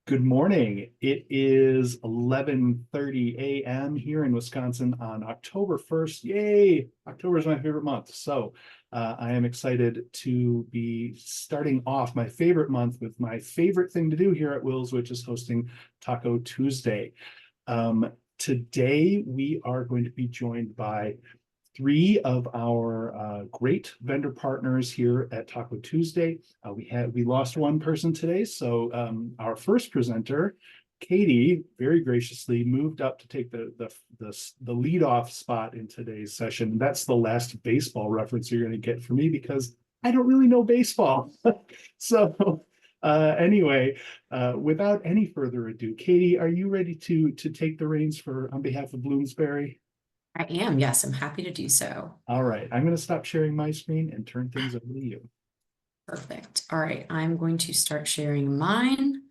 Good morning. It is 11:30 a.m. here in Wisconsin on October 1st. Yay! October is my favorite month. I am excited to be starting off my favorite month with my favorite thing to do here at WiLS, which is hosting Taco Tuesday. Today, we are going to be joined by three of our great vendor partners here at Taco Tuesday. We lost one person today, so our first presenter, Katie, very graciously moved up to take the leadoff spot in today's session. That's the last baseball reference you're going to get from me because I don't really know baseball. Anyway, without any further ado, Katie, are you ready to take the reins on behalf of Bloomsbury? I am, yes, I'm happy to do so. All right, I'm going to stop sharing my screen and turn things over to you. Perfect. All right, I'm going to start sharing mine.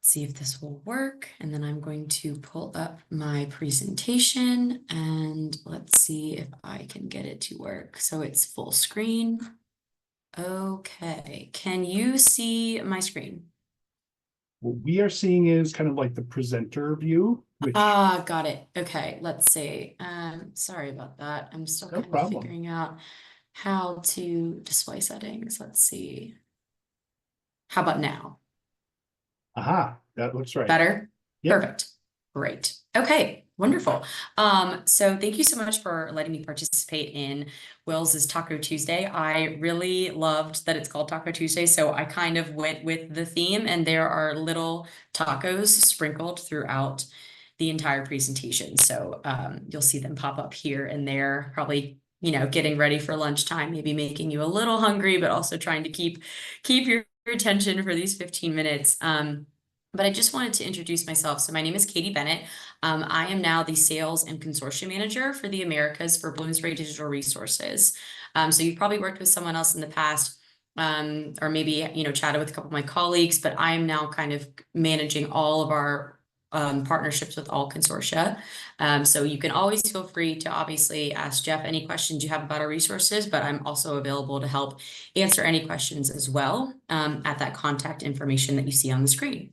See if this will work. And then I'm going to pull up my presentation and let's see if I can get it to work. So it's full screen. Okay, can you see my screen? What we are seeing is kind of like the presenter view, which Got it. Okay, let's see. Sorry about that. I'm still no kind of problem. figuring out how to display settings. Let's see. How about now? Aha, that looks right. Better? Yep. Perfect. Great. Okay, wonderful. So thank you so much for letting me participate in WiLS's Taco Tuesday. I really loved that it's called Taco Tuesday, so I kind of went with the theme, and there are little tacos sprinkled throughout the entire presentation. So you'll see them pop up here and there, probably, getting ready for lunchtime, maybe making you a little hungry, but also trying to keep your attention for these 15 minutes. But I just wanted to introduce myself. So my name is Katie Bennett. I am now the Sales and Consortium Manager for the Americas for Bloomsbury Digital Resources. So you've probably worked with someone else in the past, or maybe, chatted with a couple of my colleagues, but I am now kind of managing all of our partnerships with all consortia. So you can always feel free to obviously ask Jeff any questions you have about our resources, but I'm also available to help answer any questions as well at that contact information that you see on the screen.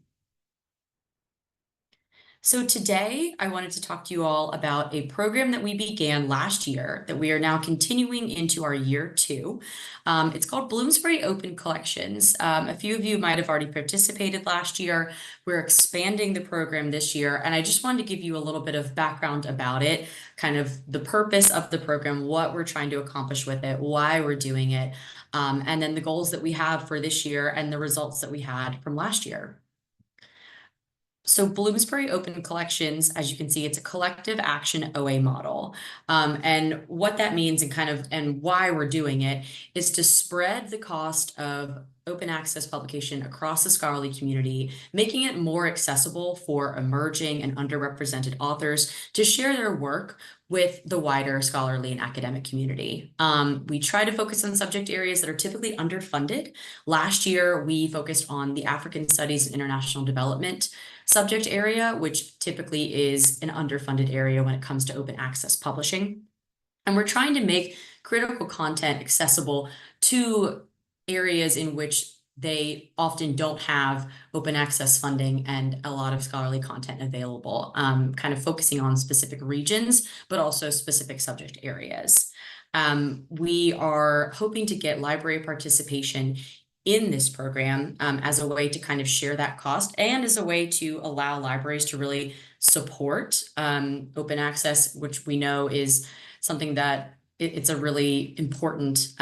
So today I wanted to talk to you all about a program that we began last year that we are now continuing into our year 2. It's called Bloomsbury Open Collections. A few of you might have already participated last year. We're expanding the program this year, and I just wanted to give you a little bit of background about it, kind of the purpose of the program, what we're trying to accomplish with it, why we're doing it, and then the goals that we have for this year and the results that we had from last year. So Bloomsbury Open Collections, as you can see, it's a collective action OA model. And what that means and why we're doing it is to spread the cost of open access publication across the scholarly community, making it more accessible for emerging and underrepresented authors to share their work with the wider scholarly and academic community. We try to focus on subject areas that are typically underfunded. Last year, we focused on the African Studies and International Development subject area, which typically is an underfunded area when it comes to open access publishing. And we're trying to make critical content accessible to areas in which they often don't have open access funding and a lot of scholarly content available, kind of focusing on specific regions, but also specific subject areas. We are hoping to get library participation in this program as a way to kind of share that cost and as a way to allow libraries to really support open access, which we know is something that it's a really important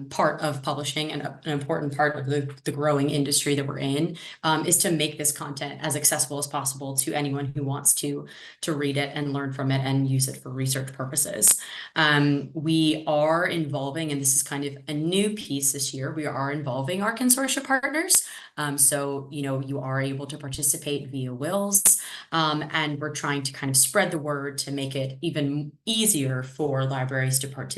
part of publishing and an important part of the growing industry that we're in, is to make this content as accessible as possible to anyone who wants to read it and learn from it and use it for research purposes. We are involving, and this is kind of a new piece this year, we are involving our consortia partners. So, you are able to participate via WiLS, and we're trying to kind of spread the word to make it even easier for libraries to participate.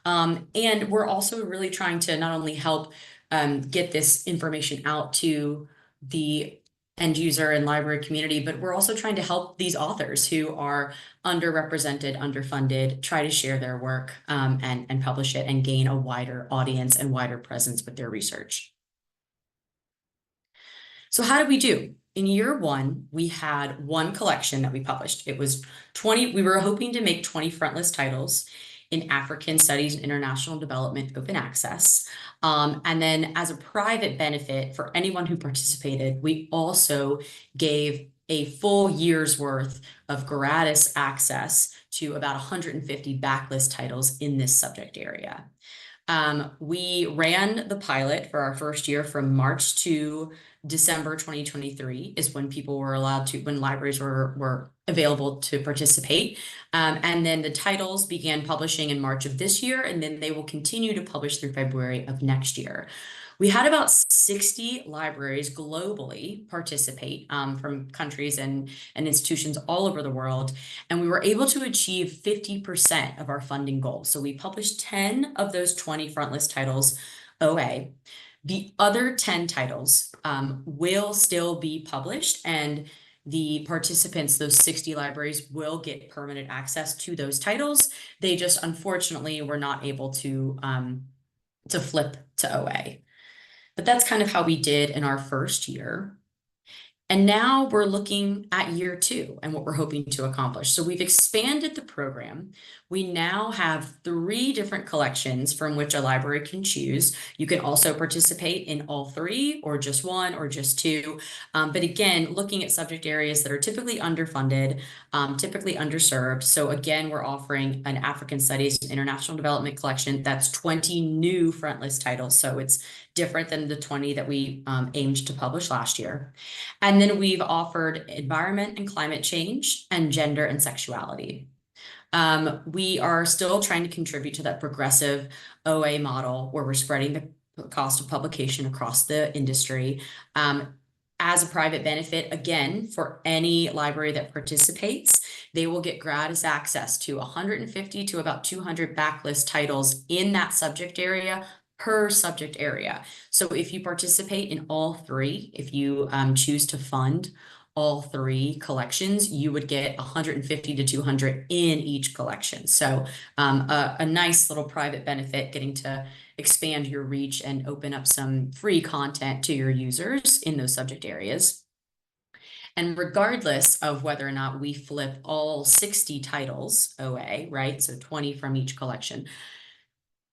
And we're also really trying to not only help get this information out to the end user and library community, but we're also trying to help these authors who are underrepresented, underfunded, try to share their work and publish it and gain a wider audience and wider presence with their research. So how did we do? In year one, we had one collection that we published. It was 20, we were hoping to make 20 frontlist titles in African Studies and International Development Open Access. And then as a private benefit for anyone who participated, we also gave a full year's worth of gratis access to about 150 backlist titles in this subject area. We ran the pilot for our first year from March to December 2023 is when people were allowed to, when libraries were available to participate. And then the titles began publishing in March of this year, and then they will continue to publish through February of next year. We had about 60 libraries globally participate from countries and institutions all over the world, and we were able to achieve 50% of our funding goal. So we published 10 of those 20 frontlist titles OA. The other 10 titles will still be published, and the participants, those 60 libraries, will get permanent access to those titles. They just unfortunately were not able to flip to OA. But that's kind of how we did in our first year. And now we're looking at year two and what we're hoping to accomplish. So we've expanded the program. We now have 3 different collections from which a library can choose. You can also participate in all 3 or just 1 or just 2. But again, looking at subject areas that are typically underfunded, typically underserved. So again, we're offering an African Studies International Development collection that's 20 new frontlist titles. So it's different than the 20 that we aimed to publish last year. And then we've offered environment and climate change and gender and sexuality. We are still trying to contribute to that progressive OA model where we're spreading the cost of publication across the industry. As a private benefit, again, for any library that participates, they will get gratis access to 150 to about 200 backlist titles in that subject area per subject area. So if you participate in all 3, if you choose to fund all 3 collections, you would get 150 to 200 in each collection. So a nice little private benefit, getting to expand your reach and open up some free content to your users in those subject areas. And regardless of whether or not we flip all 60 titles OA, right? So 20 from each collection,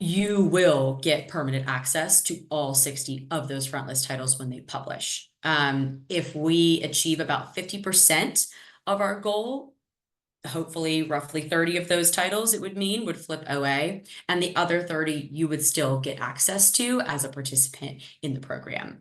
you will get permanent access to all 60 of those frontlist titles when they publish. If we achieve about 50% of our goal, hopefully roughly 30 of those titles it would mean would flip OA, and the other 30 you would still get access to as a participant in the program.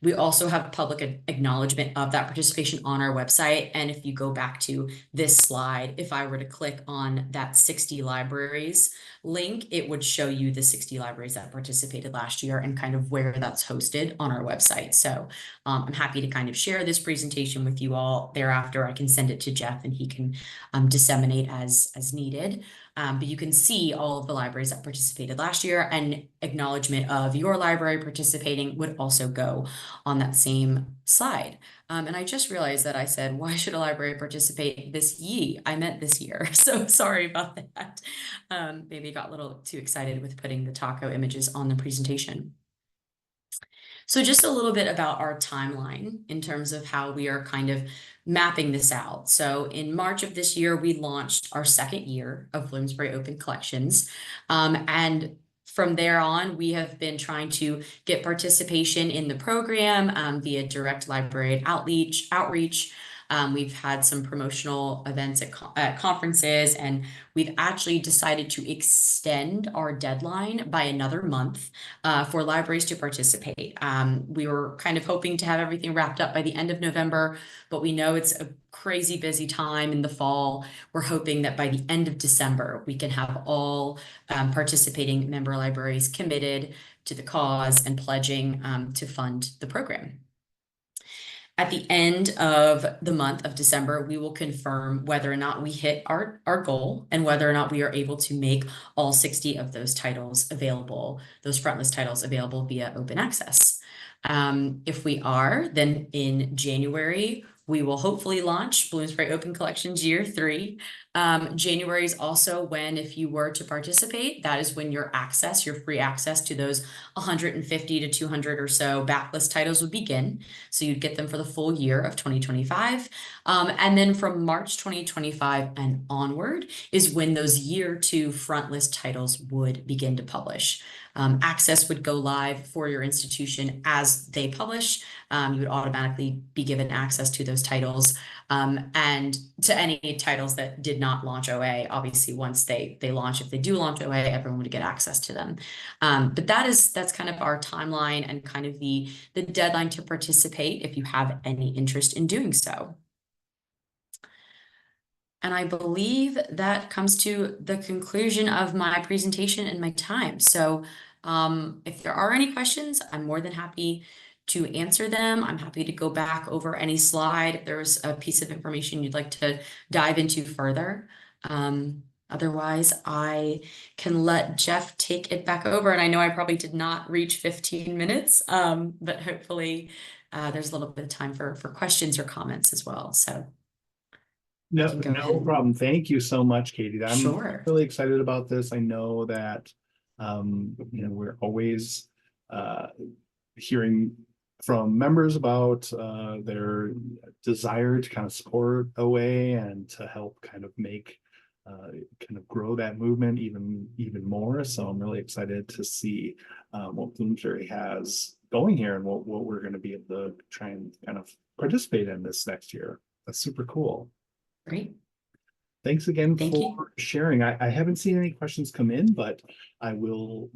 We also have public acknowledgement of that participation on our website, and if you go back to this slide, if I were to click on that 60 libraries link, it would show you the 60 libraries that participated last year and kind of where that's hosted on our website. So I'm happy to kind of share this presentation with you all. Thereafter, I can send it to Jeff and he can disseminate as needed. But you can see all of the libraries that participated last year, and acknowledgement of your library participating would also go on that same slide. And I just realized that I said, why should a library participate this year? I meant this year. So sorry about that. Maybe got a little too excited with putting the taco images on the presentation. So just a little bit about our timeline in terms of how we are kind of mapping this out. So in March of this year, we launched our 2nd year of Bloomsbury Open Collections. And from there on, we have been trying to get participation in the program via direct library outreach. We've had some promotional events at conferences, and we've actually decided to extend our deadline by another month for libraries to participate. We were kind of hoping to have everything wrapped up by the end of November, but we know it's a crazy busy time in the fall. We're hoping that by the end of December, we can have all participating member libraries committed to the cause and pledging to fund the program. At the end of the month of December, we will confirm whether or not we hit our goal and whether or not we are able to make all 60 of those titles available, those frontlist titles available via open access. If we are, then in January, we will hopefully launch Bloomsbury Open Collections Year 3. January is also when, if you were to participate, that is when your free access to those 150 to 200 or so backlist titles would begin. So you'd get them for the full year of 2025. And then from March 2025 and onward is when those year 2 frontlist titles would begin to publish. Access would go live for your institution as they publish. You would automatically be given access to those titles, and to any titles that did not launch OA. Obviously, once they launch, if they do launch OA, everyone would get access to them. But that's kind of our timeline and kind of the deadline to participate if you have any interest in doing so. And I believe that comes to the conclusion of my presentation and my time. So if there are any questions, I'm more than happy to answer them. I'm happy to go back over any slide if there's a piece of information you'd like to dive into further. Otherwise, I can let Jeff take it back over. And I know I probably did not reach 15 minutes, but hopefully there's a little bit of time for questions or comments as well. So. No problem. Thank you so much, Katie. I'm Sure. really excited about this. I know that we're always hearing from members about their desire to kind of support OA and to help kind of make kind of grow that movement even more. So I'm really excited to see what Bloomsbury has going here and what we're going to be able to try and kind of participate in this next year. That's super cool. Great. Thanks again Thank for you. sharing. I haven't seen any questions come in, but I will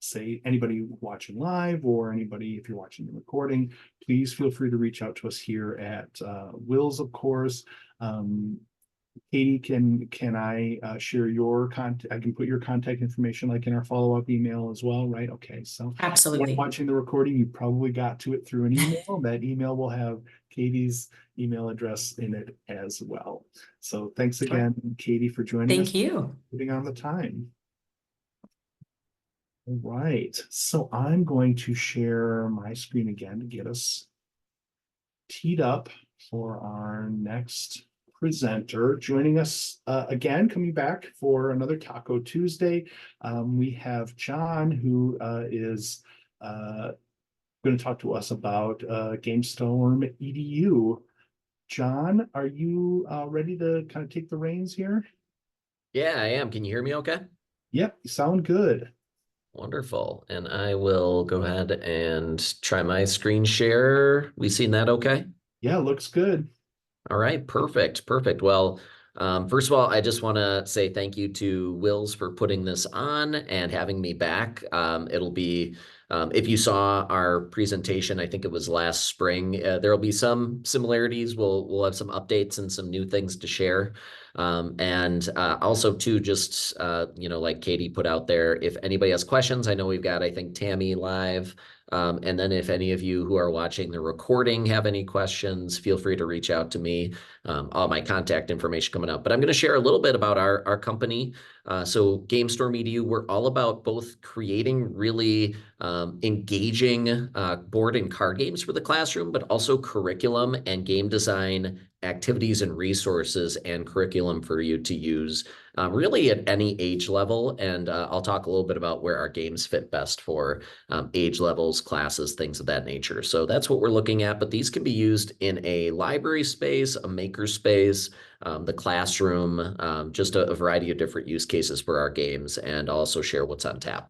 say anybody watching live or anybody, if you're watching the recording, please feel free to reach out to us here at WiLS, of course. Katie, can I share your contact? I can put your contact information like in our follow-up email as well, right? Okay, so Absolutely. when watching the recording, you probably got to it through an email. That email will have Katie's email address in it as well. So thanks again, Katie, for joining us. Thank you. Putting on the time. All right, so I'm going to share my screen again to get us teed up for our next presenter. Joining us again, coming back for another Taco Tuesday, we have John, who is going to talk to us about GamestormEDU. John, are you ready to kind of take the reins here? Yeah, I am. Can you hear me okay? Yep, you sound good. Wonderful. And I will go ahead and try my screen share. We seen that okay? Yeah, looks good. All right, perfect. Well, first of all, I just want to say thank you to WiLS for putting this on and having me back. It'll be, if you saw our presentation, I think it was last spring, there'll be some similarities. We'll have some updates and some new things to share. And also too, just, like Katie put out there, if anybody has questions, I know we've got, I think, Tammy live. And then if any of you who are watching the recording have any questions, feel free to reach out to me. All my contact information coming up. But I'm going to share a little bit about our company. So GamestormEDU, we're all about both creating really engaging board and card games for the classroom, but also curriculum and game design activities and resources and curriculum for you to use really at any age level. And I'll talk a little bit about where our games fit best for age levels, classes, things of that nature. So that's what we're looking at, but these can be used in a library space, a maker space, the classroom, just a variety of different use cases for our games, and I'll also share what's on tap.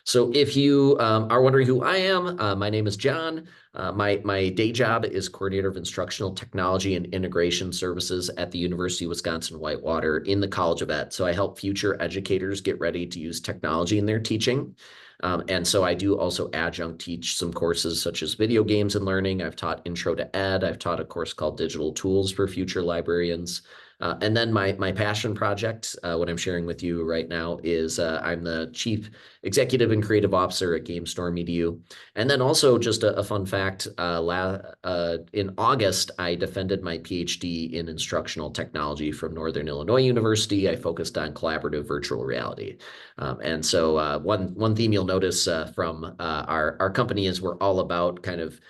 So if you are wondering who I am, my name is John. My day job is Coordinator of Instructional Technology and Integration Services at the University of Wisconsin-Whitewater in the College of Ed. So I help future educators get ready to use technology in their teaching. And so I do also adjunct teach some courses such as video games and learning. I've taught Intro to Ed. I've taught a course called Digital Tools for Future Librarians. And then my passion project, what I'm sharing with you right now is I'm the Chief Executive and Creative Officer at GamestormEDU. And then also just a fun fact, in August, I defended my PhD in instructional technology from Northern Illinois University. I focused on collaborative virtual reality. And so one theme you'll notice from our company is we're all about kind of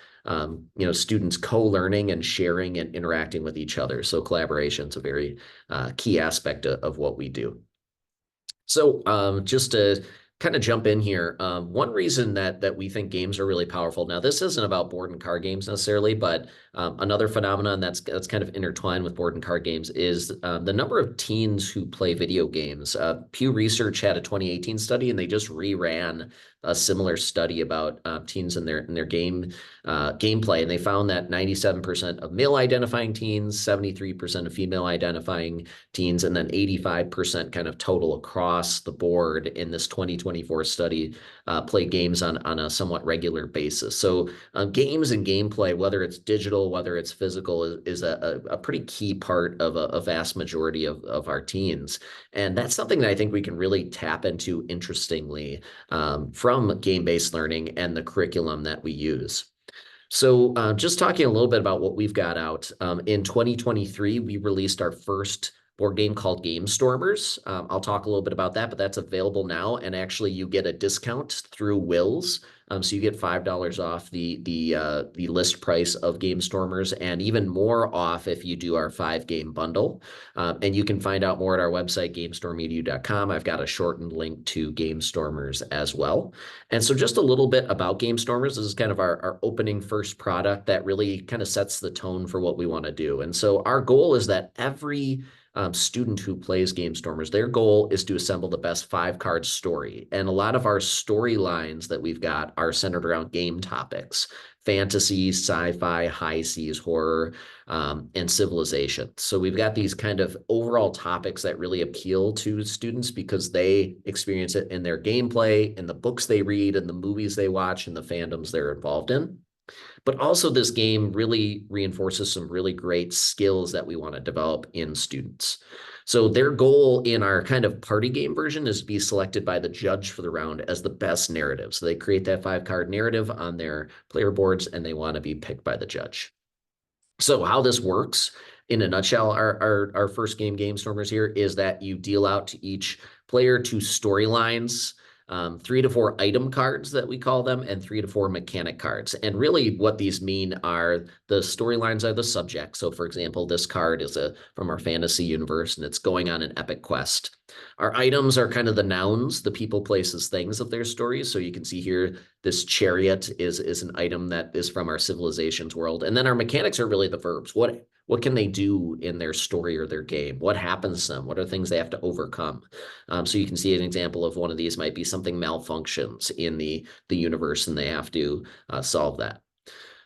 students co-learning and sharing and interacting with each other. So collaboration is a very key aspect of what we do. So just to kind of jump in here, one reason that we think games are really powerful. Now, this isn't about board and card games necessarily, but another phenomenon that's kind of intertwined with board and card games is the number of teens who play video games. Pew Research had a 2018 study, and they just reran a similar study about teens and their gameplay, and they found that 97% of male identifying teens, 73% of female identifying teens, and then 85% kind of total across the board in this 2024 study play games on a somewhat regular basis. So games and gameplay, whether it's digital, whether it's physical, is a pretty key part of a vast majority of our teens. And that's something that I think we can really tap into interestingly from game-based learning and the curriculum that we use. So just talking a little bit about what we've got out. In 2023, we released our first board game called Gamestormers. I'll talk a little bit about that, but that's available now. And actually, you get a discount through WiLS. So you get $5 off the list price of Gamestormers, and even more off if you do our 5-game bundle. And you can find out more at our website, GamestormEDU.com. I've got a shortened link to Gamestormers as well. And so just a little bit about Gamestormers. This is kind of our opening first product that really kind of sets the tone for what we want to do. And so our goal is that every student who plays Gamestormers, their goal is to assemble the best 5-card story. And a lot of our storylines that we've got are centered around game topics: fantasy, sci-fi, high seas, horror, and civilization. So we've got these kind of overall topics that really appeal to students because they experience it in their gameplay, in the books they read, in the movies they watch, and the fandoms they're involved in. But also this game really reinforces some really great skills that we want to develop in students. So their goal in our kind of party game version is to be selected by the judge for the round as the best narrative. So they create that 5-card narrative on their player boards, and they want to be picked by the judge. So how this works in a nutshell, our first game, Gamestormers, here is that you deal out to each player 2 storylines, 3 to 4 item cards that we call them, and 3 to 4 mechanic cards. And really what these mean are the storylines are the subject. So for example, this card is from our fantasy universe, and it's going on an epic quest. Our items are kind of the nouns, the people, places, things of their stories. So you can see here, this chariot is an item that is from our civilizations world. And then our mechanics are really the verbs. What can they do in their story or their game? What happens to them? What are things they have to overcome? So you can see an example of one of these might be something malfunctions in the universe, and they have to solve that.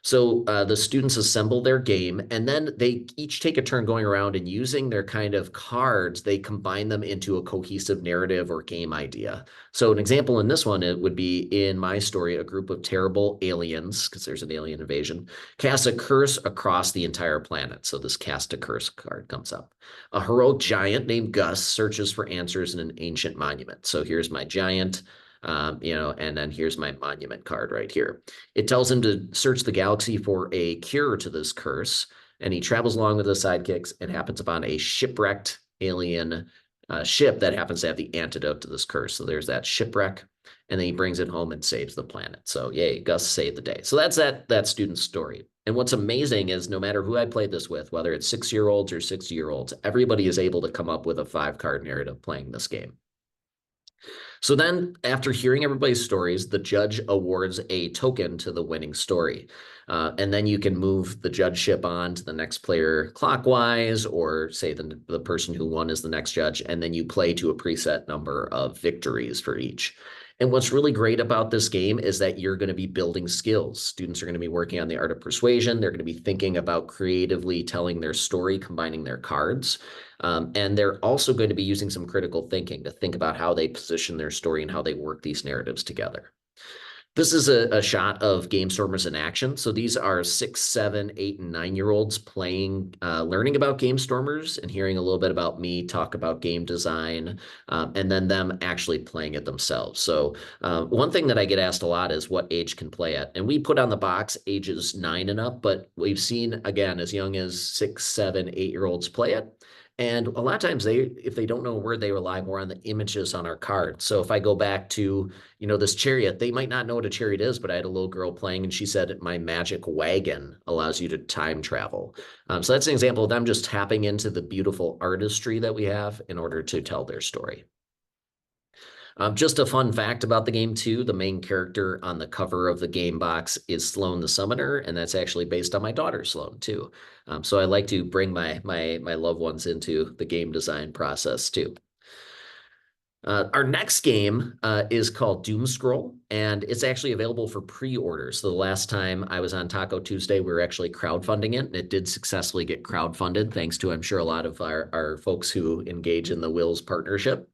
So the students assemble their game, and then they each take a turn going around and using their kind of cards, they combine them into a cohesive narrative or game idea. So an example in this one, it would be in my story, a group of terrible aliens, because there's an alien invasion, cast a curse across the entire planet. So this cast a curse card comes up. A heroic giant named Gus searches for answers in an ancient monument. So here's my giant. And then here's my monument card right here. It tells him to search the galaxy for a cure to this curse, and he travels along with his sidekicks and happens upon a shipwrecked alien ship that happens to have the antidote to this curse. So there's that shipwreck, and then he brings it home and saves the planet. So yay, Gus saved the day. So that's that student's story. And what's amazing is no matter who I played this with, whether it's 6-year-olds or 60-year-olds, everybody is able to come up with a 5-card narrative playing this game. So then after hearing everybody's stories, the judge awards a token to the winning story. And then you can move the judgeship on to the next player clockwise, or say the person who won is the next judge, and then you play to a preset number of victories for each. And what's really great about this game is that you're going to be building skills. Students are going to be working on the art of persuasion. They're going to be thinking about creatively telling their story, combining their cards. And they're also going to be using some critical thinking to think about how they position their story and how they work these narratives together. This is a shot of Gamestormers in action. So these are 6, 7, 8, and 9-year-olds playing, learning about Gamestormers and hearing a little bit about me talk about game design, and then them actually playing it themselves. So one thing that I get asked a lot is what age can play at. And we put on the box ages 9 and up, but we've seen, again, as young as 6, 7, 8-year-olds play it. And a lot of times if they don't know a word, they rely more on the images on our card. So if I go back to, this chariot, they might not know what a chariot is, but I had a little girl playing and she said, my magic wagon allows you to time travel. So that's an example of them just tapping into the beautiful artistry that we have in order to tell their story. Just a fun fact about the game too, the main character on the cover of the game box is Sloan the Summoner, and that's actually based on my daughter Sloan too. So I like to bring my loved ones into the game design process too. Our next game is called Doomscroll, and it's actually available for pre-order. So the last time I was on Taco Tuesday, we were actually crowdfunding it, and it did successfully get crowdfunded, thanks to, I'm sure, a lot of our folks who engage in the WiLS partnership.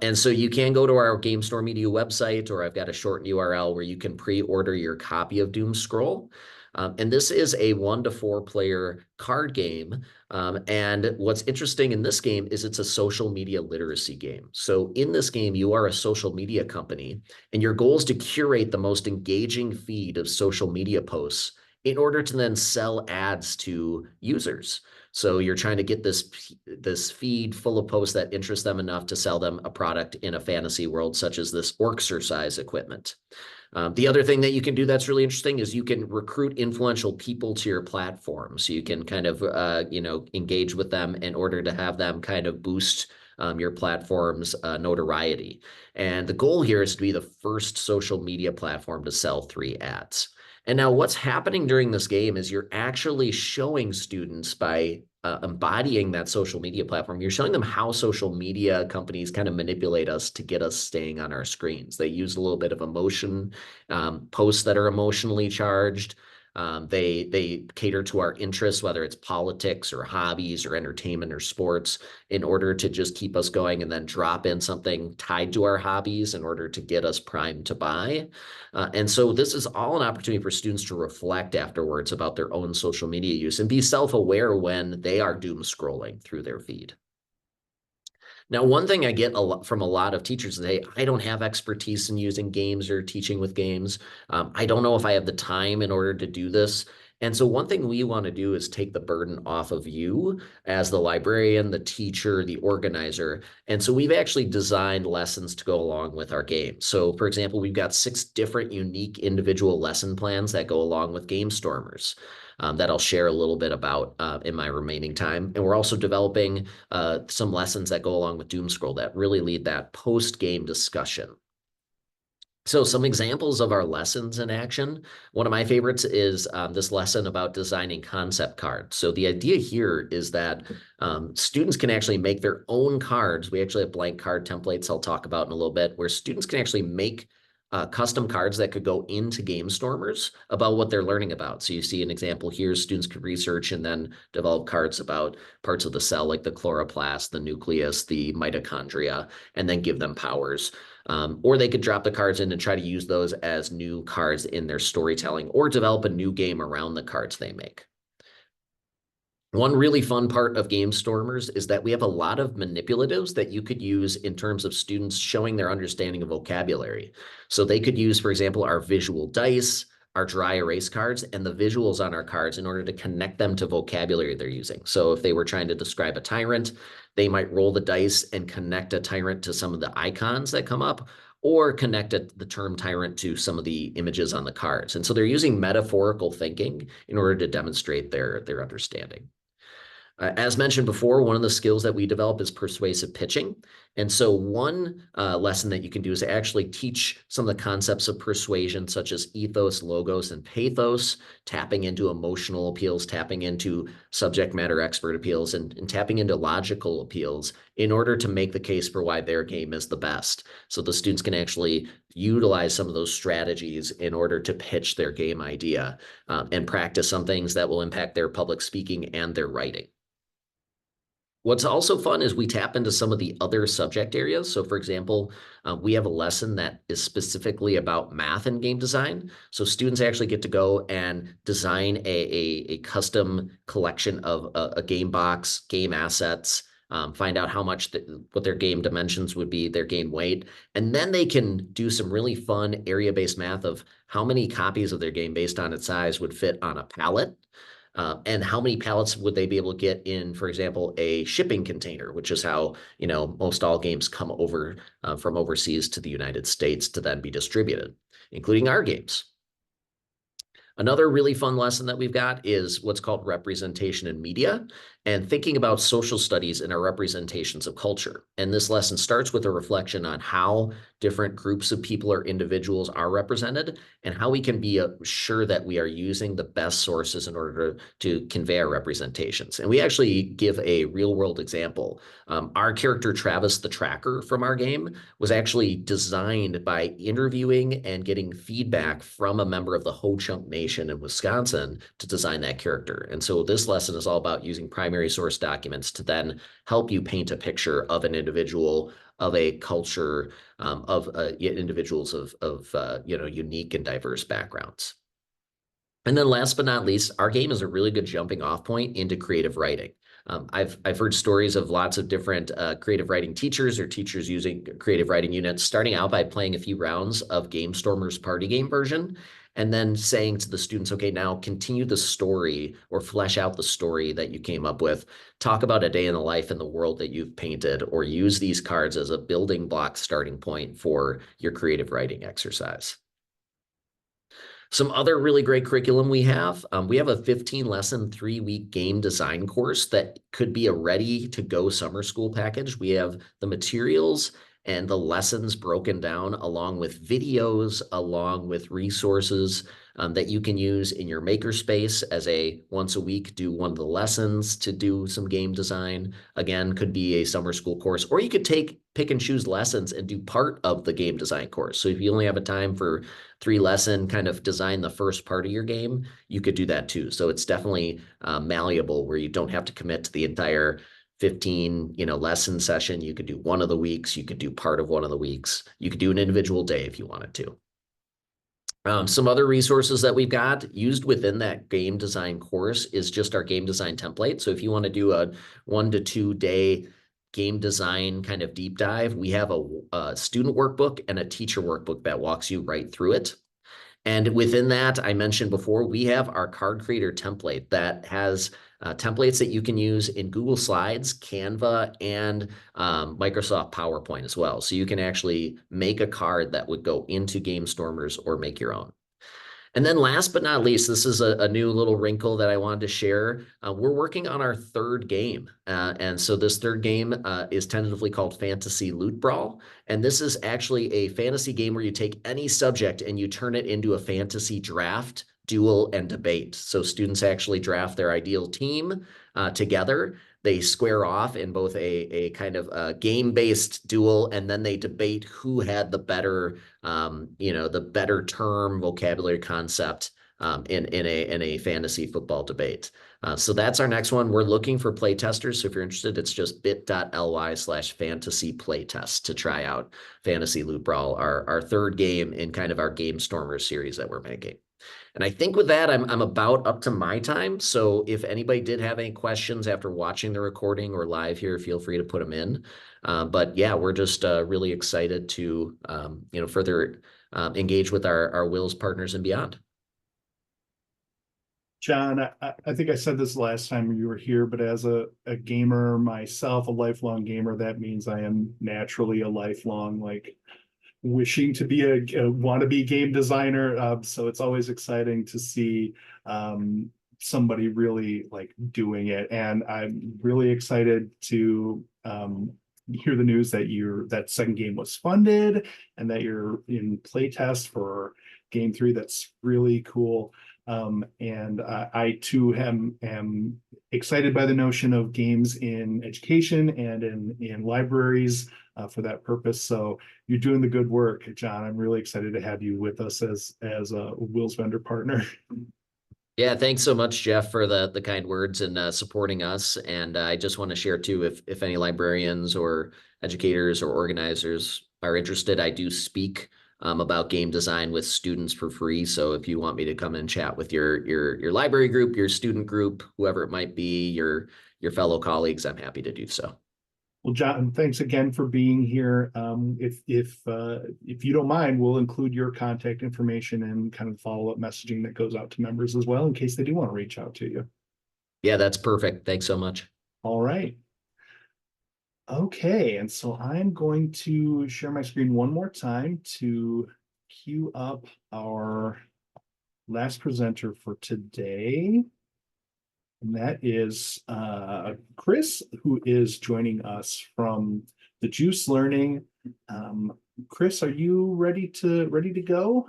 And so you can go to our GamestormEDU website, or I've got a short URL where you can pre-order your copy of Doomscroll. And this is a 1 to 4 player card game. And what's interesting in this game is it's a social media literacy game. So in this game, you are a social media company, and your goal is to curate the most engaging feed of social media posts in order to then sell ads to users. So you're trying to get this feed full of posts that interest them enough to sell them a product in a fantasy world, such as this Orcsercise equipment. The other thing that you can do that's really interesting is you can recruit influential people to your platform. So you can kind of, engage with them in order to have them kind of boost your platform's notoriety. And the goal here is to be the first social media platform to sell 3 ads. And now what's happening during this game is you're actually showing students by embodying that social media platform, you're showing them how social media companies kind of manipulate us to get us staying on our screens. They use a little bit of emotion, posts that are emotionally charged. They cater to our interests, whether it's politics or hobbies or entertainment or sports, in order to just keep us going, and then drop in something tied to our hobbies in order to get us primed to buy. And so this is all an opportunity for students to reflect afterwards about their own social media use and be self-aware when they are doom scrolling through their feed. Now, one thing I get from a lot of teachers is, hey, I don't have expertise in using games or teaching with games. I don't know if I have the time in order to do this. And so one thing we want to do is take the burden off of you as the librarian, the teacher, the organizer. And so we've actually designed lessons to go along with our game. So for example, we've got 6 different unique individual lesson plans that go along with Gamestormers. That I'll share a little bit about in my remaining time. And we're also developing some lessons that go along with Doomscroll that really lead that post-game discussion. So some examples of our lessons in action. One of my favorites is this lesson about designing concept cards. So the idea here is that students can actually make their own cards. We actually have blank card templates I'll talk about in a little bit, where students can actually make custom cards that could go into Gamestormers about what they're learning about. So you see an example here, students could research and then develop cards about parts of the cell, like the chloroplast, the nucleus, the mitochondria, and then give them powers. Or they could drop the cards in and try to use those as new cards in their storytelling, or develop a new game around the cards they make. One really fun part of Gamestormers is that we have a lot of manipulatives that you could use in terms of students showing their understanding of vocabulary. So they could use, for example, our visual dice, our dry erase cards, and the visuals on our cards in order to connect them to vocabulary they're using. So if they were trying to describe a tyrant, they might roll the dice and connect a tyrant to some of the icons that come up, or connect the term tyrant to some of the images on the cards. And so they're using metaphorical thinking in order to demonstrate their understanding. As mentioned before, one of the skills that we develop is persuasive pitching. And so one lesson that you can do is actually teach some of the concepts of persuasion, such as ethos, logos, and pathos, tapping into emotional appeals, tapping into subject matter expert appeals, and tapping into logical appeals in order to make the case for why their game is the best. So the students can actually utilize some of those strategies in order to pitch their game idea and practice some things that will impact their public speaking and their writing. What's also fun is we tap into some of the other subject areas. So for example, we have a lesson that is specifically about math and game design. So students actually get to go and design a custom collection of a game box, game assets, find out how much what their game dimensions would be, their game weight, and then they can do some really fun area-based math of how many copies of their game based on its size would fit on a pallet. and how many pallets would they be able to get in, for example, a shipping container, which is how, most all games come over from overseas to the United States to then be distributed, including our games. Another really fun lesson that we've got is what's called representation in media and thinking about social studies in our representations of culture. And this lesson starts with a reflection on how different groups of people or individuals are represented and how we can be sure that we are using the best sources in order to convey our representations. And we actually give a real world example. Our character, Travis the Tracker from our game, was actually designed by interviewing and getting feedback from a member of the Ho-Chunk Nation in Wisconsin to design that character. And so this lesson is all about using primary source documents to then help you paint a picture of an individual, of a culture, of individuals of unique and diverse backgrounds. And then last but not least, our game is a really good jumping off point into creative writing. I've heard stories of lots of different creative writing teachers or teachers using creative writing units, starting out by playing a few rounds of Gamestormers party game version, and then saying to the students, okay, now continue the story or flesh out the story that you came up with. Talk about a day in the life in the world that you've painted, or use these cards as a building block starting point for your creative writing exercise. Some other really great curriculum we have a 15-lesson, 3-week game design course that could be a ready-to-go summer school package. We have the materials and the lessons broken down along with videos, along with resources that you can use in your makerspace as a once a week, do one of the lessons to do some game design. Again, could be a summer school course, or you could pick and choose lessons and do part of the game design course. So if you only have a time for 3-lesson, kind of design the first part of your game, you could do that too. So it's definitely malleable where you don't have to commit to the entire 15, lesson session. You could do one of the weeks, you could do part of one of the weeks, you could do an individual day if you wanted to. Some other resources that we've got used within that game design course is just our game design template. So if you want to do a 1 to 2 day game design kind of deep dive, we have a student workbook and a teacher workbook that walks you right through it. And within that, I mentioned before, we have our card creator template that has templates that you can use in Google Slides, Canva, and Microsoft PowerPoint as well. So you can actually make a card that would go into Gamestormers or make your own. And then last but not least, this is a new little wrinkle that I wanted to share. We're working on our 3rd game. And so this 3rd game is tentatively called Fantasy Loot Brawl. And this is actually a fantasy game where you take any subject and you turn it into a fantasy draft, duel, and debate. So students actually draft their ideal team together. They square off in both a kind of a game-based duel, and then they debate who had the better, the better term, vocabulary, concept in a fantasy football debate. So that's our next one. We're looking for play testers. So if you're interested, it's just bit.ly/fantasy playtest to try out Fantasy Loot Brawl, our 3rd game in kind of our Gamestormers series that we're making. And I think with that, I'm about up to my time. So if anybody did have any questions after watching the recording or live here, feel free to put them in. But yeah, we're just really excited to further engage with our WiLS partners and beyond. John, I think I said this last time you were here, but as a gamer myself, a lifelong gamer, that means I am naturally a lifelong wishing to be a wannabe game designer. So it's always exciting to see somebody really doing it. And I'm really excited to hear the news that that 2nd game was funded and that you're in playtest for game 3. That's really cool. And I too am excited by the notion of games in education and in libraries for that purpose. So you're doing the good work, John. I'm really excited to have you with us as a WiLS vendor partner. Yeah, thanks so much, Jeff, for the kind words and supporting us. And I just want to share too, if any librarians or educators or organizers are interested, I do speak about game design with students for free. So if you want me to come and chat with your library group, your student group, whoever it might be, your fellow colleagues, I'm happy to do so. Well, John, thanks again for being here. If you don't mind, we'll include your contact information and kind of follow-up messaging that goes out to members as well, in case they do want to reach out to you. Yeah, that's perfect. Thanks so much. All right. Okay, and so I'm going to share my screen one more time to queue up our last presenter for today. And that is Chris, who is joining us from the Juice Learning. Chris, are you ready to go?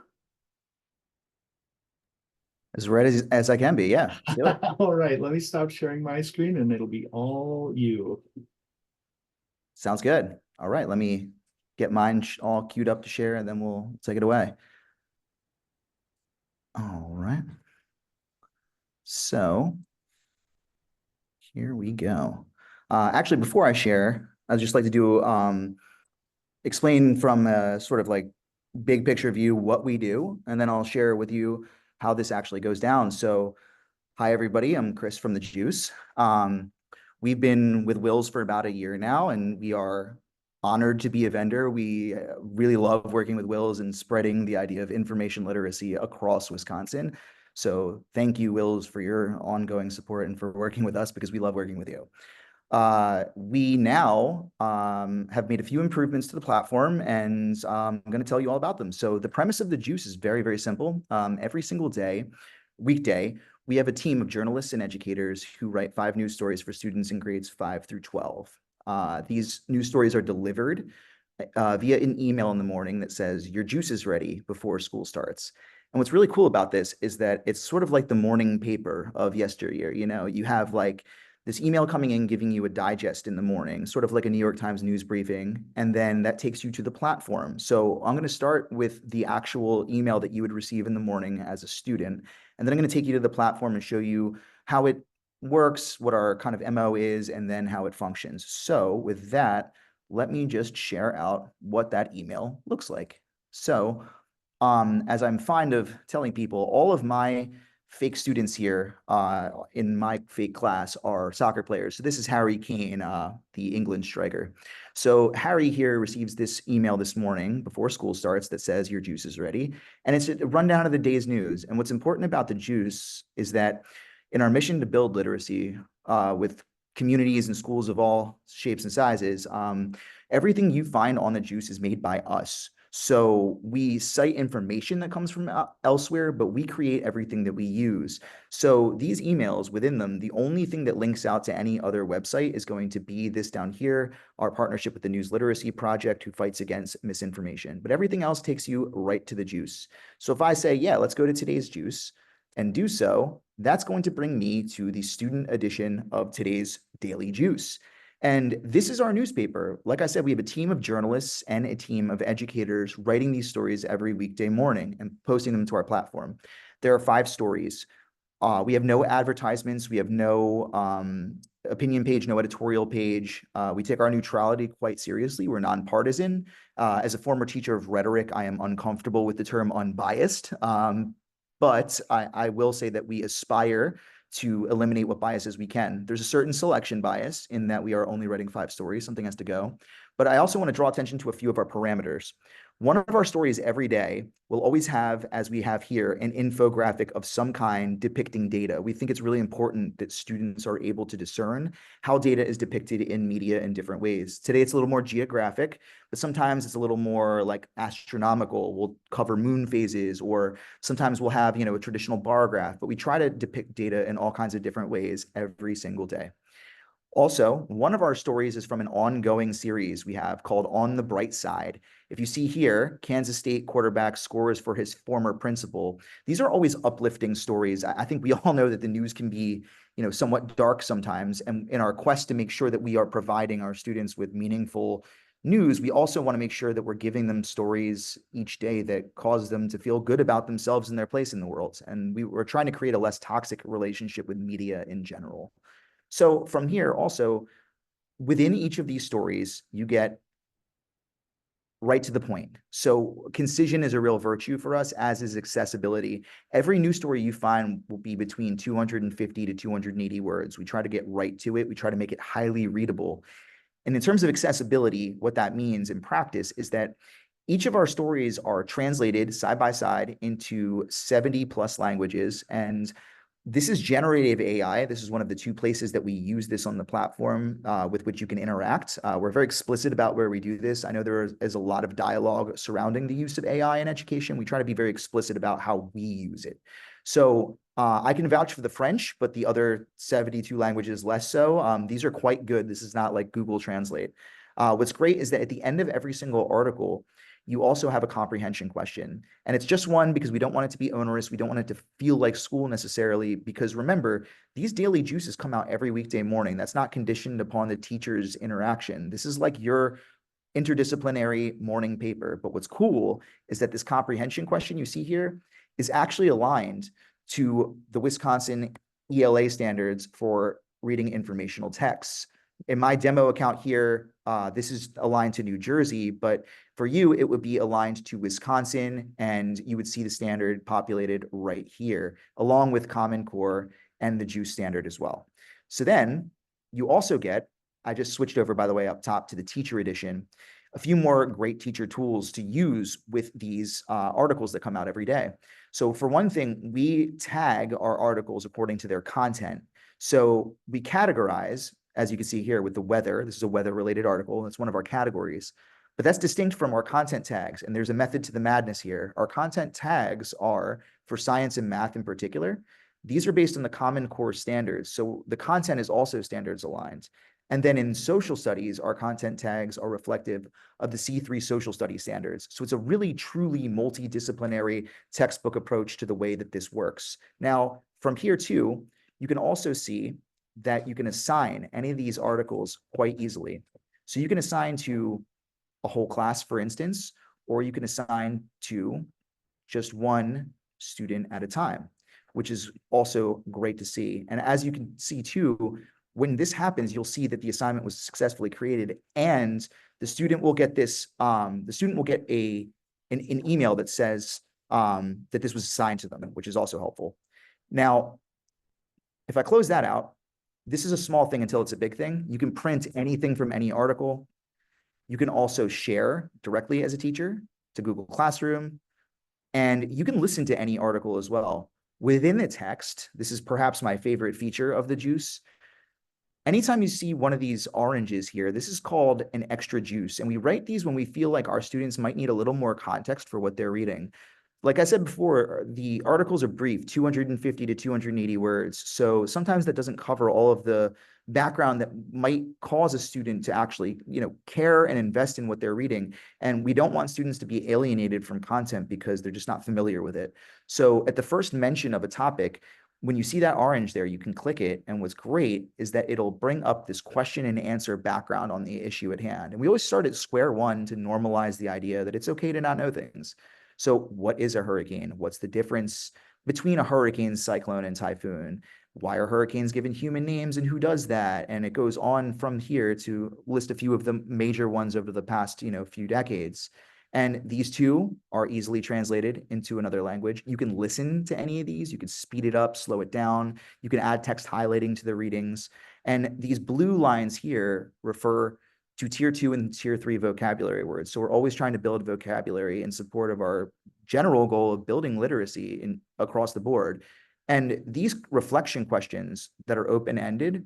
As ready as I can be. Yeah, let's do it. All right, let me stop sharing my screen and it'll be all you. Sounds good. All right, let me get mine all queued up to share, and then we'll take it away. All right. So here we go. Actually, before I share, I'd just like to do explain from a sort of like big picture view what we do, and then I'll share with you how this actually goes down. So, hi everybody, I'm Chris from the Juice. We've been with WiLS for about a year now, and we are honored to be a vendor. We really love working with WiLS and spreading the idea of information literacy across Wisconsin. So thank you, WiLS, for your ongoing support and for working with us, because we love working with you. We now have made a few improvements to the platform, and I'm going to tell you all about them. So the premise of the Juice is very, very simple. Every single weekday, we have a team of journalists and educators who write 5 news stories for students in grades 5 through 12. These news stories are delivered via an email in the morning that says, "Your juice is ready," before school starts. And what's really cool about this is that it's sort of like the morning paper of yesteryear. You know, you have like this email coming in giving you a digest in the morning, sort of like a New York Times news briefing, and then that takes you to the platform. So I'm going to start with the actual email that you would receive in the morning as a student, and then I'm going to take you to the platform and show you how it works, what our kind of MO is, and then how it functions. So with that, let me just share out what that email looks like. So as I'm fond of telling people, all of my fake students here in my fake class are soccer players. So this is Harry Kane, the England striker. So Harry here receives this email this morning before school starts that says, "Your juice is ready." And it's a rundown of the day's news. And what's important about the Juice is that in our mission to build literacy with communities and schools of all shapes and sizes, everything you find on the Juice is made by us. So we cite information that comes from elsewhere, but we create everything that we use. So these emails, within them, the only thing that links out to any other website is going to be this down here, our partnership with the News Literacy Project, who fights against misinformation. But everything else takes you right to the Juice. So if I say, yeah, let's go to today's Juice and do so, that's going to bring me to the student edition of today's Daily Juice. And this is our newspaper. Like I said, we have a team of journalists and a team of educators writing these stories every weekday morning and posting them to our platform. There are 5 stories. We have no advertisements. We have no opinion page, no editorial page. We take our neutrality quite seriously. We're nonpartisan. As a former teacher of rhetoric, I am uncomfortable with the term unbiased. But I will say that we aspire to eliminate what biases we can. There's a certain selection bias in that we are only writing 5 stories. Something has to go. But I also want to draw attention to a few of our parameters. One of our stories every day will always have, as we have here, an infographic of some kind depicting data. We think it's really important that students are able to discern how data is depicted in media in different ways. Today, it's a little more geographic, but sometimes it's a little more like astronomical. We'll cover moon phases, or sometimes we'll have, a traditional bar graph, but we try to depict data in all kinds of different ways every single day. Also, one of our stories is from an ongoing series we have called On the Bright Side. If you see here, Kansas State quarterback scores for his former principal. These are always uplifting stories. I think we all know that the news can be, somewhat dark sometimes. And in our quest to make sure that we are providing our students with meaningful news, we also want to make sure that we're giving them stories each day that cause them to feel good about themselves and their place in the world. And we're trying to create a less toxic relationship with media in general. So from here, also, within each of these stories, you get right to the point. So concision is a real virtue for us, as is accessibility. Every news story you find will be between 250 to 280 words. We try to get right to it. We try to make it highly readable. And in terms of accessibility, what that means in practice is that each of our stories are translated side by side into 70 plus languages, and This is generative AI. This is one of the two places that we use this on the platform with which you can interact. We're very explicit about where we do this. I know there is a lot of dialogue surrounding the use of AI in education. We try to be very explicit about how we use it. So I can vouch for the French, but the other 72 languages less so. These are quite good. This is not like Google Translate. What's great is that at the end of every single article, you also have a comprehension question. And it's just one because we don't want it to be onerous. We don't want it to feel like school necessarily, because remember, these daily juices come out every weekday morning. That's not conditioned upon the teacher's interaction. This is like your interdisciplinary morning paper. But what's cool is that this comprehension question you see here is actually aligned to the Wisconsin ELA standards for reading informational texts. In my demo account here, this is aligned to New Jersey, but for you, it would be aligned to Wisconsin, and you would see the standard populated right here, along with Common Core and the JUICE standard as well. So then you also get, I just switched over, by the way, up top to the teacher edition, a few more great teacher tools to use with these articles that come out every day. So for one thing, we tag our articles according to their content. So we categorize, as you can see here with the weather. This is a weather-related article. That's one of our categories. But that's distinct from our content tags. And there's a method to the madness here. Our content tags are, for science and math in particular, these are based on the Common Core standards. So the content is also standards aligned. And then in social studies, our content tags are reflective of the C3 social studies standards. So it's a really, truly multidisciplinary textbook approach to the way that this works. Now, from here too, you can also see that you can assign any of these articles quite easily. So you can assign to a whole class, for instance, or you can assign to just one student at a time, which is also great to see. And as you can see too, when this happens, you'll see that the assignment was successfully created, and the student will get this, the student will get an email that says that this was assigned to them, which is also helpful. Now, if I close that out, this is a small thing until it's a big thing. You can print anything from any article. You can also share directly as a teacher to Google Classroom, and you can listen to any article as well. Within the text, this is perhaps my favorite feature of the JUICE. Anytime you see one of these oranges here, this is called an extra juice. And we write these when we feel like our students might need a little more context for what they're reading. Like I said before, the articles are brief, 250 to 280 words. So sometimes that doesn't cover all of the background that might cause a student to actually, care and invest in what they're reading. And we don't want students to be alienated from content because they're just not familiar with it. So at the first mention of a topic, when you see that orange there, you can click it. And what's great is that it'll bring up this question and answer background on the issue at hand. And we always start at square one to normalize the idea that it's okay to not know things. So what is a hurricane? What's the difference between a hurricane, cyclone, and typhoon? Why are hurricanes given human names, and who does that? And it goes on from here to list a few of the major ones over the past, few decades. And these two are easily translated into another language. You can listen to any of these. You can speed it up, slow it down. You can add text highlighting to the readings. And these blue lines here refer to tier 2 and tier 3 vocabulary words. So we're always trying to build vocabulary in support of our general goal of building literacy across the board. And these reflection questions that are open-ended,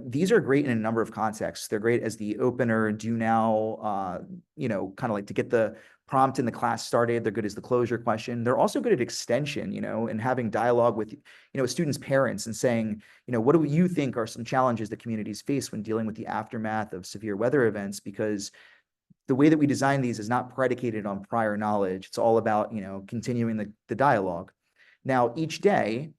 these are great in a number of contexts. They're great as the opener, do now, kind of like to get the prompt in the class started. They're good as the closure question. They're also good at extension, and having dialogue with, students' parents and saying, what do you think are some challenges that communities face when dealing with the aftermath of severe weather events? Because the way that we design these is not predicated on prior knowledge. It's all about, continuing the dialogue. Now, each day,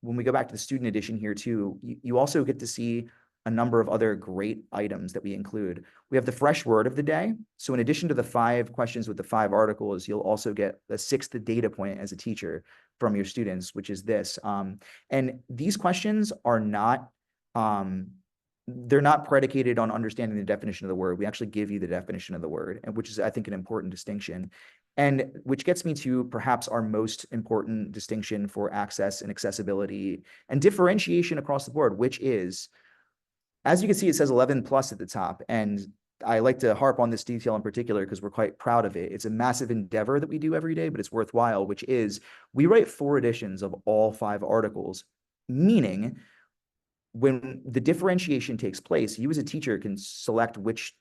when we go back to the student edition here too, you also get to see a number of other great items that we include. We have the fresh word of the day. So in addition to the 5 questions with the 5 articles, you'll also get the 6th data point as a teacher from your students, which is this. And these questions are not, they're not predicated on understanding the definition of the word. We actually give you the definition of the word, and which is, I think, an important distinction. And which gets me to perhaps our most important distinction for access and accessibility and differentiation across the board, which is, as you can see, it says 11 plus at the top. And I like to harp on this detail in particular because we're quite proud of it. It's a massive endeavor that we do every day, but it's worthwhile, which is we write 4 editions of all 5 articles, meaning when the differentiation takes place, you as a teacher can select which,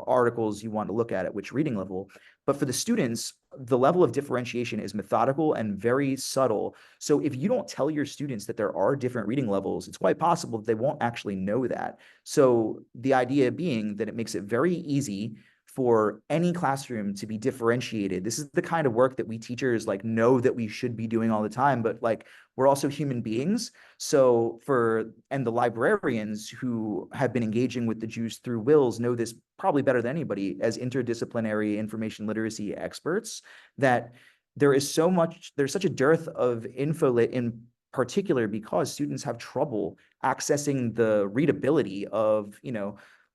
articles you want to look at which reading level. But for the students, the level of differentiation is methodical and very subtle. So if you don't tell your students that there are different reading levels, it's quite possible that they won't actually know that. So the idea being that it makes it very easy for any classroom to be differentiated. This is the kind of work that we teachers know that we should be doing all the time, but we're also human beings. So and the librarians who have been engaging with the juice through WiLS know this probably better than anybody as interdisciplinary information literacy experts, that there's such a dearth of info in particular because students have trouble accessing the readability of,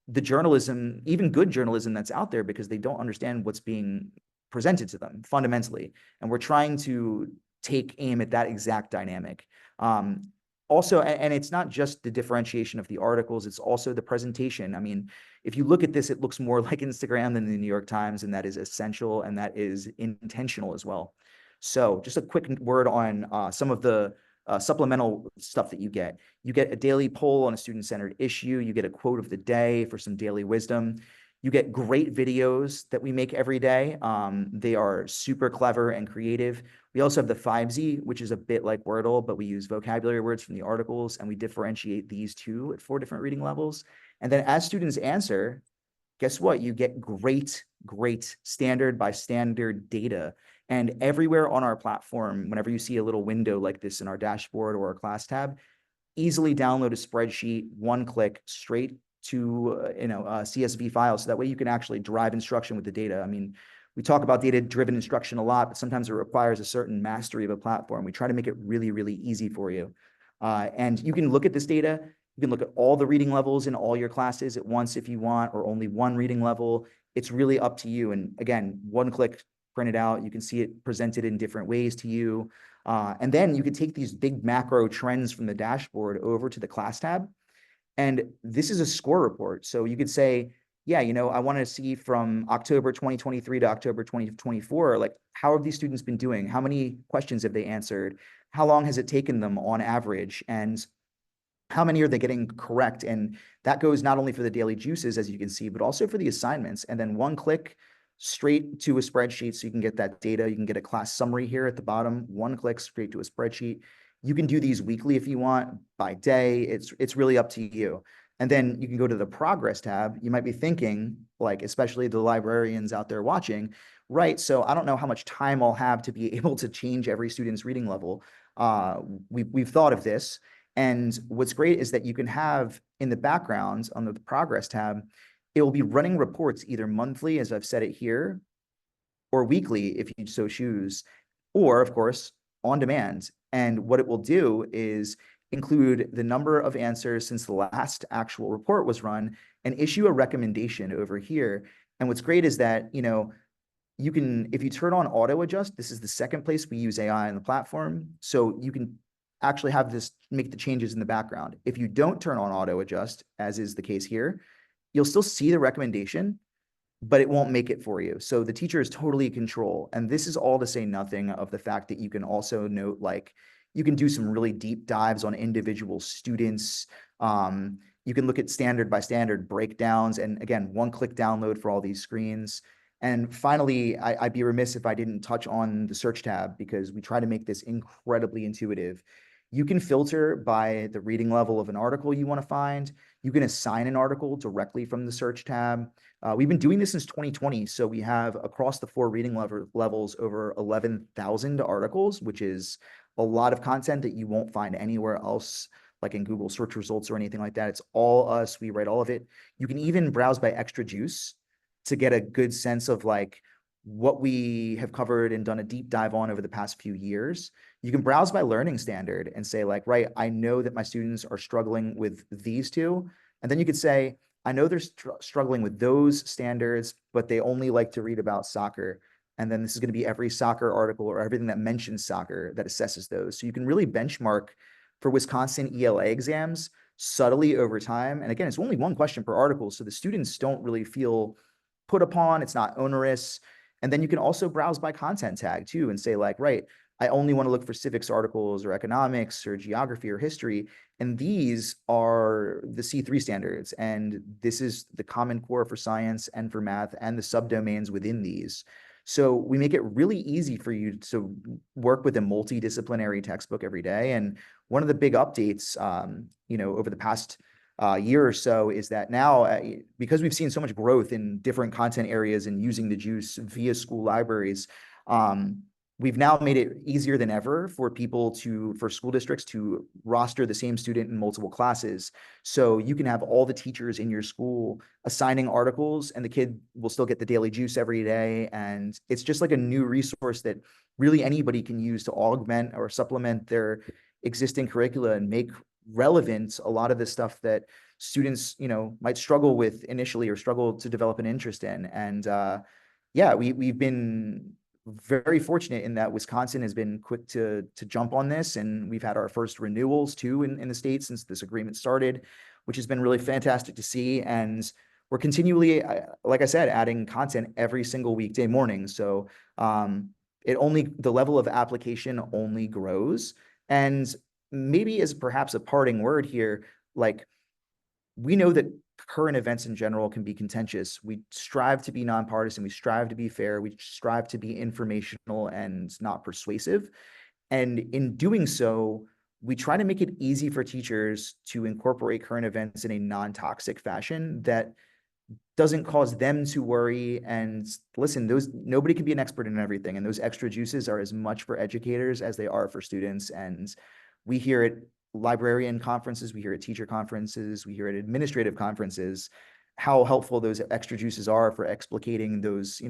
the journalism, even good journalism that's out there, because they don't understand what's being presented to them fundamentally. And we're trying to take aim at that exact dynamic. Also, and it's not just the differentiation of the articles, it's also the presentation. I mean, if you look at this, it looks more like Instagram than the New York Times, and that is essential and that is intentional as well. So just a quick word on some of the supplemental stuff that you get. You get a daily poll on a student-centered issue. You get a quote of the day for some daily wisdom. You get great videos that we make every day. They are super clever and creative. We also have the 5Z, which is a bit like Wordle, but we use vocabulary words from the articles, and we differentiate these 2 at 4 different reading levels. And then as students answer, guess what? You get great standard by standard data. And everywhere on our platform, whenever you see a little window like this in our dashboard or our class tab, easily download a spreadsheet, 1 click straight to a CSV file. So that way you can actually drive instruction with the data. I mean, we talk about data-driven instruction a lot, but sometimes it requires a certain mastery of a platform. We try to make it really, really easy for you. And you can look at this data. You can look at all the reading levels in all your classes at once if you want, or only 1 reading level. It's really up to you. And again, 1 click, print it out. You can see it presented in different ways to you. And then you can take these big macro trends from the dashboard over to the class tab. And this is a score report. So you could say, yeah, I want to see from October 2023 to October 2024, how have these students been doing? How many questions have they answered? How long has it taken them on average? And how many are they getting correct? And that goes not only for the daily juices, as you can see, but also for the assignments. And then 1 click straight to a spreadsheet, so you can get that data. You can get a class summary here at the bottom, 1 click straight to a spreadsheet. You can do these weekly if you want, by day. It's really up to you. And then you can go to the progress tab. You might be thinking, especially the librarians out there watching, right? So I don't know how much time I'll have to be able to change every student's reading level. We've thought of this. And what's great is that you can have in the background on the progress tab, it will be running reports either monthly, as I've said it here, or weekly if you so choose, or of course, on demand. And what it will do is include the number of answers since the last actual report was run and issue a recommendation over here. And what's great is that, you can, if you turn on auto adjust, this is the second place we use AI on the platform. So you can actually have this make the changes in the background. If you don't turn on auto adjust, as is the case here, you'll still see the recommendation, but it won't make it for you. So the teacher is totally in control. And this is all to say nothing of the fact that you can also note, you can do some really deep dives on individual students. You can look at standard by standard breakdowns. And again, 1 click download for all these screens. And finally, I'd be remiss if I didn't touch on the search tab, because we try to make this incredibly intuitive. You can filter by the reading level of an article you want to find. You can assign an article directly from the search tab. We've been doing this since 2020. So we have across the 4 reading levels over 11,000 articles, which is a lot of content that you won't find anywhere else, like in Google search results or anything like that. It's all us. We write all of it. You can even browse by extra juice to get a good sense of what we have covered and done a deep dive on over the past few years. You can browse by learning standard and say right, I know that my students are struggling with these 2. And then you could say, I know they're struggling with those standards, but they only like to read about soccer. And then this is going to be every soccer article or everything that mentions soccer that assesses those. So you can really benchmark for Wisconsin ELA exams subtly over time. And again, it's only one question per article, so the students don't really feel put upon, it's not onerous. And then you can also browse by content tag too and say like, right, I only want to look for civics articles or economics or geography or history. And these are the C3 standards. And this is the Common Core for science and for math and the subdomains within these. So we make it really easy for you to work with a multidisciplinary textbook every day. And one of the big updates, over the past year or so is that now, because we've seen so much growth in different content areas and using the juice via school libraries, we've now made it easier than ever for school districts to roster the same student in multiple classes. So you can have all the teachers in your school assigning articles, and the kid will still get the daily juice every day. And it's just like a new resource that really anybody can use to augment or supplement their existing curricula and make relevant a lot of the stuff that students, might struggle with initially or struggle to develop an interest in. And we've been very fortunate in that Wisconsin has been quick to jump on this, and we've had our first renewals too in the state since this agreement started, which has been really fantastic to see. And we're continually, like I said, adding content every single weekday morning. So the level of application only grows. And maybe as perhaps a parting word here, like, we know that current events in general can be contentious. We strive to be nonpartisan. We strive to be fair. We strive to be informational and not persuasive. And in doing so, we try to make it easy for teachers to incorporate current events in a non-toxic fashion that doesn't cause them to worry. And listen, nobody can be an expert in everything. And those extra juices are as much for educators as they are for students. And we hear it librarian conferences, we hear at teacher conferences, we hear at administrative conferences, how helpful those extra juices are for explicating those,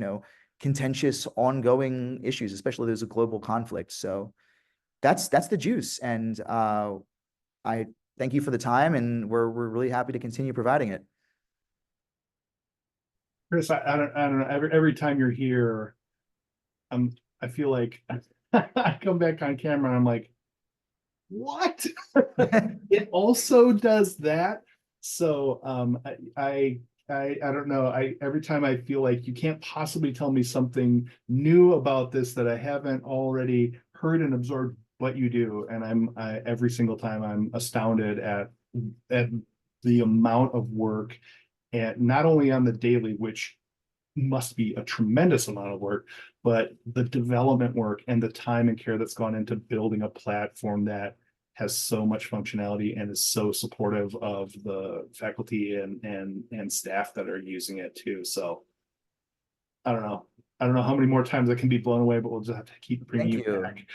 contentious ongoing issues, especially those of global conflict. So that's the juice. And I thank you for the time, and we're really happy to continue providing it. Chris, I don't know. Every time you're here, I feel like I come back on camera and I'm like, what? It also does that. So I don't know. Every time I feel like you can't possibly tell me something new about this that I haven't already heard and absorbed what you do. And every single time I'm astounded at the amount of work, and not only on the daily, which must be a tremendous amount of work, but the development work and the time and care that's gone into building a platform that has so much functionality and is so supportive of the faculty and staff that are using it too. So I don't know how many more times I can be blown away, but we'll just have to keep bringing you back.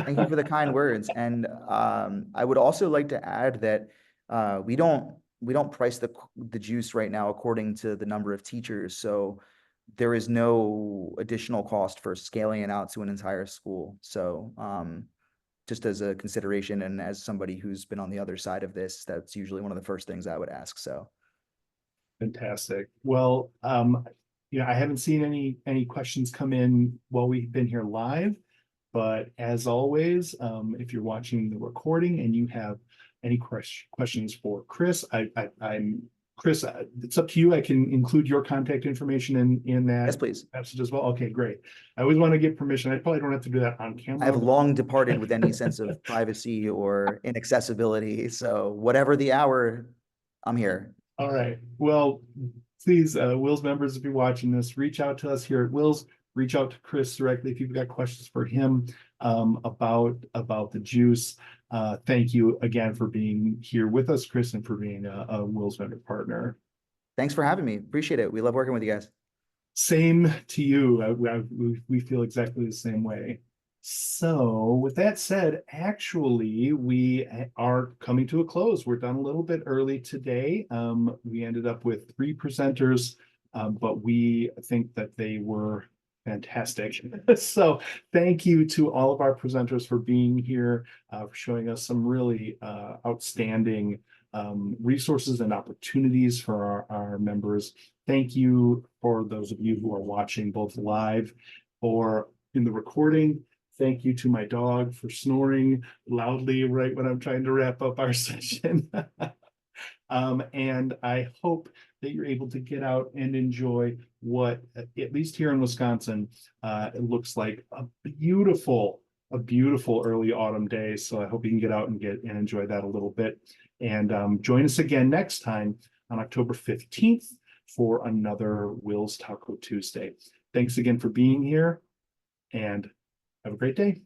Thank you for the kind words. And I would also like to add that we don't price the juice right now according to the number of teachers. So there is no additional cost for scaling it out to an entire school. So just as a consideration, and as somebody who's been on the other side of this, that's usually one of the first things I would ask. So fantastic. Well, I haven't seen any questions come in while we've been here live, but as always, if you're watching the recording and you have any questions for Chris, Chris, it's up to you. I can include your contact information in that. Yes, please. Message as well. Okay, great. I always want to get permission. I probably don't have to do that on camera. I have long departed with any sense of privacy or inaccessibility. So whatever the hour, I'm here. All right. Well, please, WiLS members, if you're watching this, reach out to us here at WiLS. Reach out to Chris directly if you've got questions for him about the juice. Thank you again for being here with us, Chris, and for being a WiLS vendor partner. Thanks for having me. Appreciate it. We love working with you guys. Same to you. We feel exactly the same way. So with that said, actually, we are coming to a close. We're done a little bit early today. We ended up with 3 presenters, but we think that they were fantastic. So thank you to all of our presenters for being here, for showing us some really outstanding resources and opportunities for our members. Thank you for those of you who are watching both live or in the recording. Thank you to my dog for snoring loudly right when I'm trying to wrap up our session. And I hope that you're able to get out and enjoy what, at least here in Wisconsin, it looks like a beautiful early autumn day. So I hope you can get out and enjoy that a little bit. And join us again next time on October 15th for another WiLS Taco Tuesday. Thanks again for being here, and have a great day.